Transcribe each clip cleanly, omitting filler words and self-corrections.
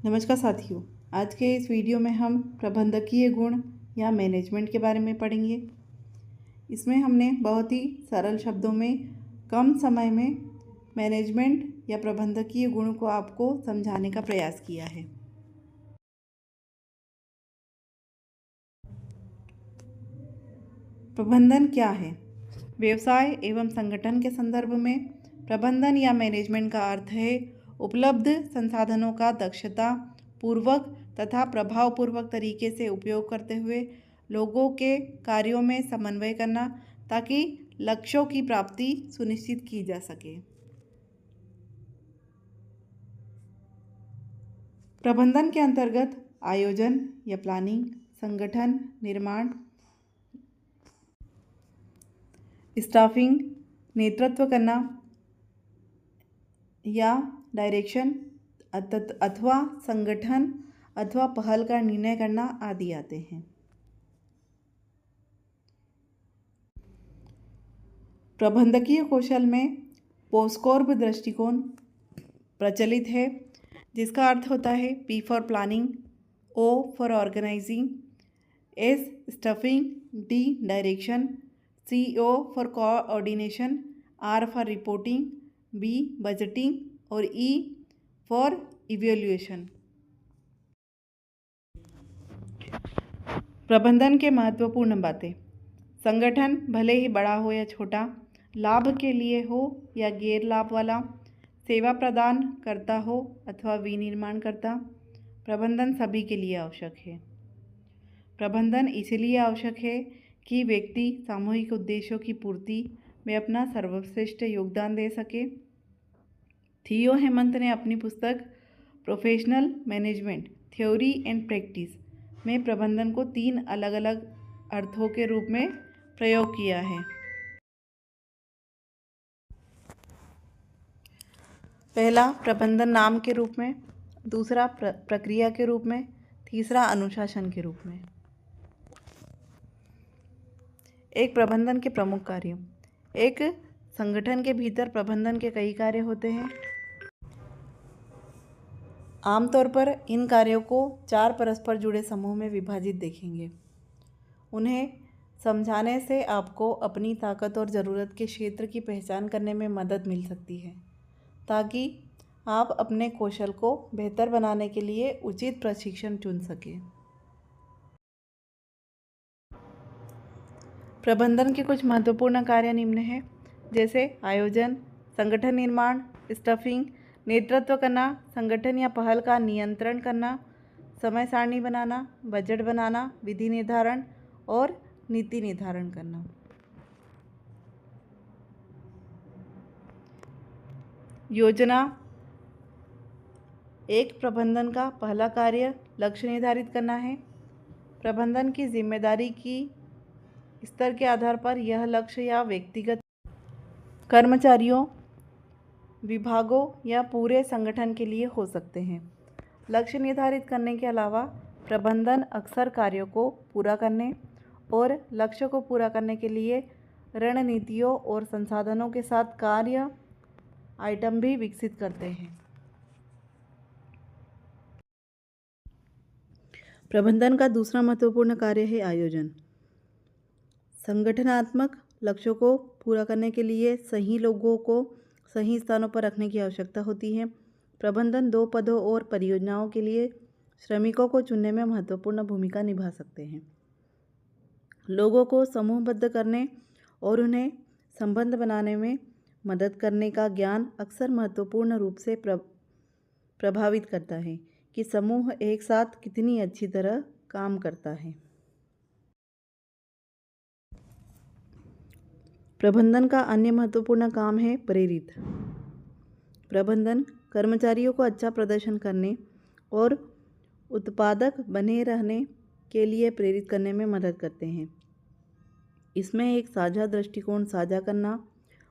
नमस्कार साथियों, आज के इस वीडियो में हम प्रबंधकीय गुण या मैनेजमेंट के बारे में पढ़ेंगे। इसमें हमने बहुत ही सरल शब्दों में कम समय में मैनेजमेंट या प्रबंधकीय गुण को आपको समझाने का प्रयास किया है। प्रबंधन क्या है? व्यवसाय एवं संगठन के संदर्भ में प्रबंधन या मैनेजमेंट का अर्थ है उपलब्ध संसाधनों का दक्षता पूर्वक तथा प्रभावपूर्वक तरीके से उपयोग करते हुए लोगों के कार्यों में समन्वय करना ताकि लक्ष्यों की प्राप्ति सुनिश्चित की जा सके। प्रबंधन के अंतर्गत आयोजन या प्लानिंग, संगठन निर्माण, स्टाफिंग, नेतृत्व करना या डायरेक्शन अथवा संगठन अथवा पहल का निर्णय करना आदि आते हैं। प्रबंधकीय कौशल में पोस्कोर्ब दृष्टिकोण प्रचलित है, जिसका अर्थ होता है P for planning, O for organising, S staffing, D direction, CO for coordination, R for reporting, B budgeting और E फॉर इवैल्यूएशन। प्रबंधन के महत्वपूर्ण बातें। संगठन भले ही बड़ा हो या छोटा, लाभ के लिए हो या गैर लाभ वाला, सेवा प्रदान करता हो अथवा विनिर्माण करता, प्रबंधन सभी के लिए आवश्यक है। प्रबंधन इसलिए आवश्यक है कि व्यक्ति सामूहिक उद्देश्यों की पूर्ति में अपना सर्वश्रेष्ठ योगदान दे सके। थियो हेमंत ने अपनी पुस्तक professional management theory and practice में प्रबंधन को 3 अलग अलग अर्थों के रूप में प्रयोग किया है। पहला प्रबंधन नाम के रूप में, दूसरा प्रक्रिया के रूप में, तीसरा अनुशासन के रूप में। एक प्रबंधन के प्रमुख कार्य। एक संगठन के भीतर प्रबंधन के कई कार्य होते हैं। आमतौर पर इन कार्यों को 4 परस्पर जुड़े समूह में विभाजित देखेंगे। उन्हें समझाने से आपको अपनी ताकत और ज़रूरत के क्षेत्र की पहचान करने में मदद मिल सकती है, ताकि आप अपने कौशल को बेहतर बनाने के लिए उचित प्रशिक्षण चुन सकें। प्रबंधन के कुछ महत्वपूर्ण कार्य निम्न हैं, जैसे आयोजन, संगठन निर्माण, स्टाफिंग, नेतृत्व करना, संगठन या पहल का नियंत्रण करना, समय सारणी बनाना, बजट बनाना, विधि निर्धारण और नीति निर्धारण करना। योजना। एक प्रबंधन का पहला कार्य लक्ष्य निर्धारित करना है। प्रबंधन की जिम्मेदारी की स्तर के आधार पर यह लक्ष्य या व्यक्तिगत कर्मचारियों, विभागों या पूरे संगठन के लिए हो सकते हैं। लक्ष्य निर्धारित करने के अलावा प्रबंधन अक्सर कार्यों को पूरा करने और लक्ष्य को पूरा करने के लिए रणनीतियों और संसाधनों के साथ कार्य आइटम भी विकसित करते हैं। प्रबंधन का दूसरा महत्वपूर्ण कार्य है आयोजन। संगठनात्मक लक्ष्यों को पूरा करने के लिए सही लोगों को सही स्थानों पर रखने की आवश्यकता होती है। प्रबंधन 2 पदों और परियोजनाओं के लिए श्रमिकों को चुनने में महत्वपूर्ण भूमिका निभा सकते हैं। लोगों को समूहबद्ध करने और उन्हें संबंध बनाने में मदद करने का ज्ञान अक्सर महत्वपूर्ण रूप से प्रभावित करता है कि समूह एक साथ कितनी अच्छी तरह काम करता है। प्रबंधन का अन्य महत्वपूर्ण काम है प्रेरित। प्रबंधन कर्मचारियों को अच्छा प्रदर्शन करने और उत्पादक बने रहने के लिए प्रेरित करने में मदद करते हैं। इसमें एक साझा दृष्टिकोण साझा करना,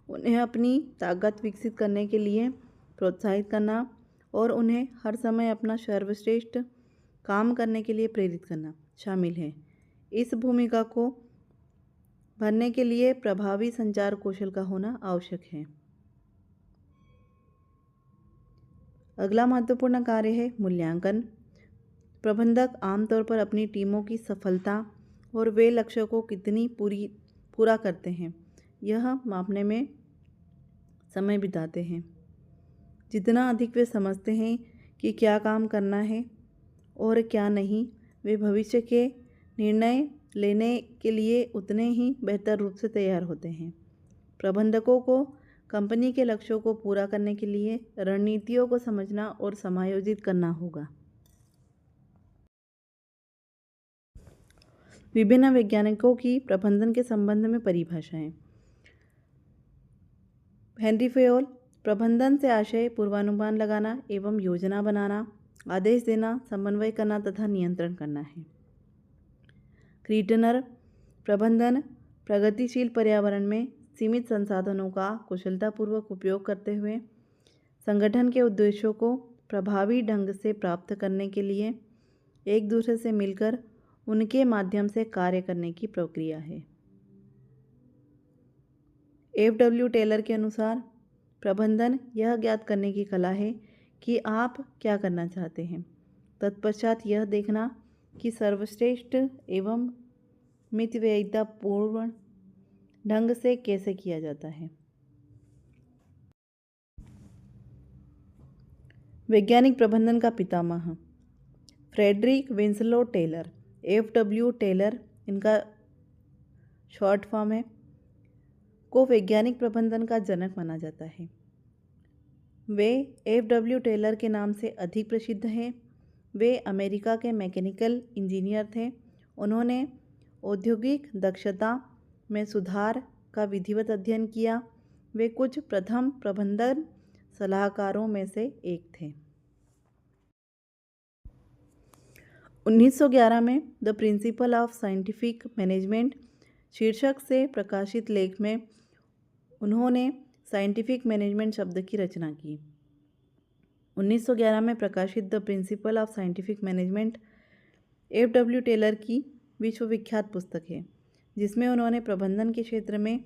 उन्हें अपनी ताकत विकसित करने के लिए प्रोत्साहित करना और उन्हें हर समय अपना सर्वश्रेष्ठ काम करने के लिए प्रेरित करना शामिल है। इस भूमिका को भरने के लिए प्रभावी संचार कौशल का होना आवश्यक है। अगला महत्वपूर्ण कार्य है मूल्यांकन। प्रबंधक आमतौर पर अपनी टीमों की सफलता और वे लक्ष्यों को कितनी पूरा करते हैं यह मापने में समय बिताते हैं। जितना अधिक वे समझते हैं कि क्या काम करना है और क्या नहीं, वे भविष्य के निर्णय लेने के लिए उतने ही बेहतर रूप से तैयार होते हैं। प्रबंधकों को कंपनी के लक्ष्यों को पूरा करने के लिए रणनीतियों को समझना और समायोजित करना होगा। विभिन्न वैज्ञानिकों की प्रबंधन के संबंध में परिभाषाएं। हेनरी फेयोल, प्रबंधन से आशय पूर्वानुमान लगाना एवं योजना बनाना, आदेश देना, समन्वय करना तथा नियंत्रण करना है। क्रीटनर, प्रबंधन प्रगतिशील पर्यावरण में सीमित संसाधनों का कुशलतापूर्वक उपयोग करते हुए संगठन के उद्देश्यों को प्रभावी ढंग से प्राप्त करने के लिए एक दूसरे से मिलकर उनके माध्यम से कार्य करने की प्रक्रिया है। F.W. टेलर के अनुसार प्रबंधन यह ज्ञात करने की कला है कि आप क्या करना चाहते हैं, तत्पश्चात यह देखना कि सर्वश्रेष्ठ एवं मितव्ययितापूर्ण ढंग से कैसे किया जाता है। वैज्ञानिक प्रबंधन का पितामह Frederick Winslow Taylor, F.W. Taylor इनका शॉर्ट फॉर्म है, को वैज्ञानिक प्रबंधन का जनक माना जाता है। वे F.W. टेलर के नाम से अधिक प्रसिद्ध हैं। वे अमेरिका के मैकेनिकल इंजीनियर थे। उन्होंने औद्योगिक दक्षता में सुधार का विधिवत अध्ययन किया। वे कुछ प्रथम प्रबंधन सलाहकारों में से एक थे। 1911 में the principle of scientific management शीर्षक से प्रकाशित लेख में उन्होंने साइंटिफिक मैनेजमेंट शब्द की रचना की। 1911 में प्रकाशित the principle of scientific management F.W. Taylor की विश्वविख्यात पुस्तक है, जिसमें उन्होंने प्रबंधन के क्षेत्र में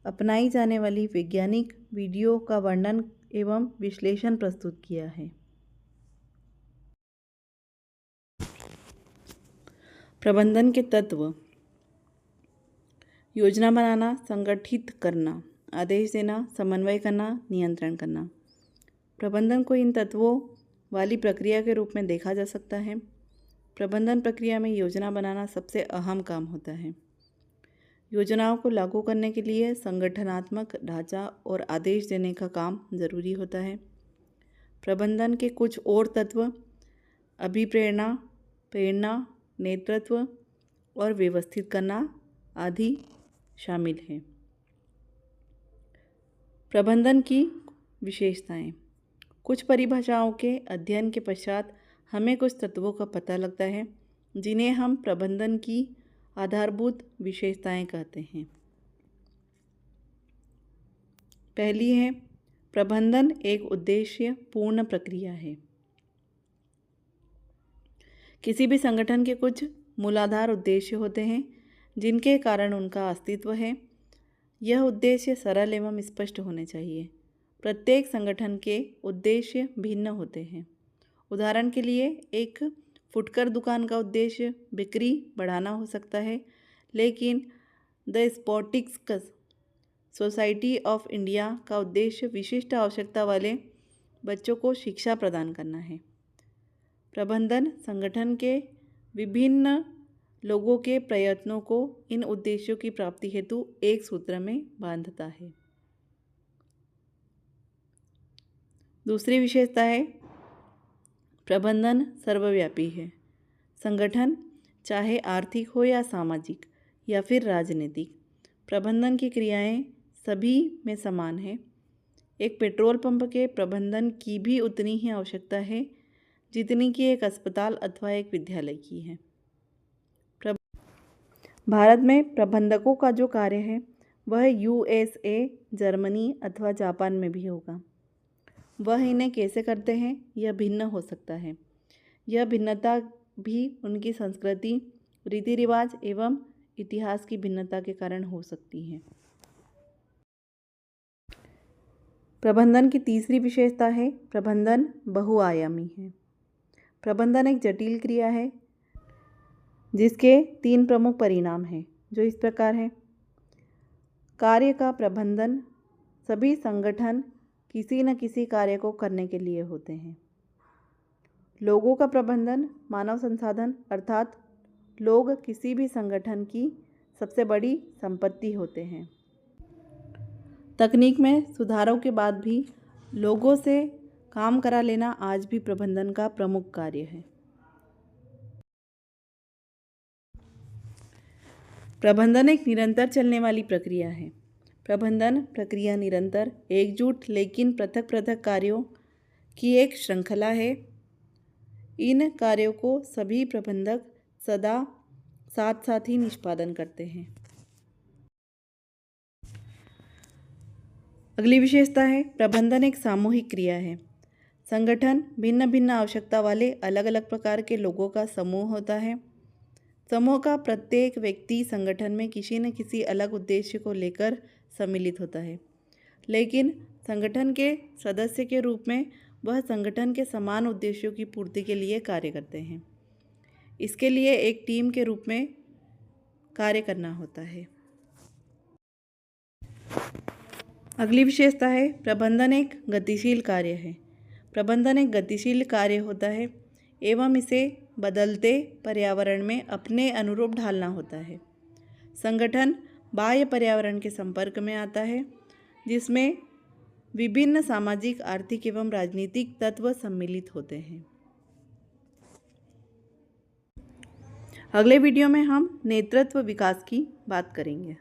अपनाई जाने वाली वैज्ञानिक विधियों का वर्णन एवं विश्लेषण प्रस्तुत किया है। प्रबंधन के तत्व: योजना बनाना, संगठित करना, आदेश देना, समन्वय करना, नियंत्रण करना। प्रबंधन को इन तत्वों वाली प्रक्रिया के रूप में देखा जा सकता है। प्रबंधन प्रक्रिया में योजना बनाना सबसे अहम काम होता है। योजनाओं को लागू करने के लिए संगठनात्मक ढांचा और आदेश देने का काम जरूरी होता है। प्रबंधन के कुछ और तत्व अभिप्रेरणा, प्रेरणा, नेतृत्व और व्यवस्थित करना आदि शामिल हैं। प्रबंधन की विशेषताएं: कुछ परिभाषाओं के अध्ययन के पश्चात हमें कुछ तत्वों का पता लगता है जिन्हें हम प्रबंधन की आधारभूत विशेषताएं कहते हैं। पहली है, प्रबंधन एक उद्देश्य पूर्ण प्रक्रिया है। किसी भी संगठन के कुछ मूलाधार उद्देश्य होते हैं जिनके कारण उनका अस्तित्व है। यह उद्देश्य सरल एवं स्पष्ट होने चाहिए। प्रत्येक संगठन के उद्देश्य भिन्न होते हैं। उदाहरण के लिए एक फुटकर दुकान का उद्देश्य बिक्री बढ़ाना हो सकता है, लेकिन द स्पोर्टिक्स सोसाइटी ऑफ इंडिया का उद्देश्य विशिष्ट आवश्यकता वाले बच्चों को शिक्षा प्रदान करना है। प्रबंधन संगठन के विभिन्न लोगों के प्रयत्नों को इन उद्देश्यों की प्राप्ति हेतु एक सूत्र में बांधता है। दूसरी विशेषता है, प्रबंधन सर्वव्यापी है। संगठन चाहे आर्थिक हो या सामाजिक या फिर राजनीतिक, प्रबंधन की क्रियाएं सभी में समान है। एक पेट्रोल पंप के प्रबंधन की भी उतनी ही आवश्यकता है जितनी कि एक अस्पताल अथवा एक विद्यालय की है। भारत में प्रबंधकों का जो कार्य है वह USA, जर्मनी अथवा जापान में भी होगा। वह इन्हें कैसे करते हैं यह भिन्न हो सकता है। यह भिन्नता भी उनकी संस्कृति, रीति रिवाज एवं इतिहास की भिन्नता के कारण हो सकती है। प्रबंधन की तीसरी विशेषता है प्रबंधन बहुआयामी है। प्रबंधन एक जटिल क्रिया है जिसके 3 प्रमुख परिणाम हैं जो इस प्रकार हैं। कार्य का प्रबंधन। सभी संगठन किसी न किसी कार्य को करने के लिए होते हैं। लोगों का प्रबंधन। मानव संसाधन अर्थात लोग किसी भी संगठन की सबसे बड़ी संपत्ति होते हैं। तकनीक में सुधारों के बाद भी लोगों से काम करा लेना आज भी प्रबंधन का प्रमुख कार्य है। प्रबंधन एक निरंतर चलने वाली प्रक्रिया है। प्रबंधन प्रक्रिया निरंतर, एकजुट लेकिन पृथक पृथक कार्यों की एक श्रृंखला है। इन कार्यों को सभी प्रबंधक सदा साथ साथ ही निष्पादन करते हैं। अगली विशेषता है प्रबंधन एक सामूहिक क्रिया है। संगठन भिन्न भिन्न आवश्यकता वाले अलग अलग प्रकार के लोगों का समूह होता है। समूह का प्रत्येक व्यक्ति संगठन में किसी न किसी अलग उद्देश्य को लेकर सम्मिलित होता है, लेकिन संगठन के सदस्य के रूप में वह संगठन के समान उद्देश्यों की पूर्ति के लिए कार्य करते हैं। इसके लिए एक टीम के रूप में कार्य करना होता है। अगली विशेषता है प्रबंधन एक गतिशील कार्य है। प्रबंधन एक गतिशील कार्य होता है एवं इसे बदलते पर्यावरण में अपने अनुरूप ढालना होता है। संगठन बाह्य पर्यावरण के संपर्क में आता है जिसमें विभिन्न सामाजिक, आर्थिक एवं राजनीतिक तत्व सम्मिलित होते हैं। अगले वीडियो में हम नेतृत्व विकास की बात करेंगे।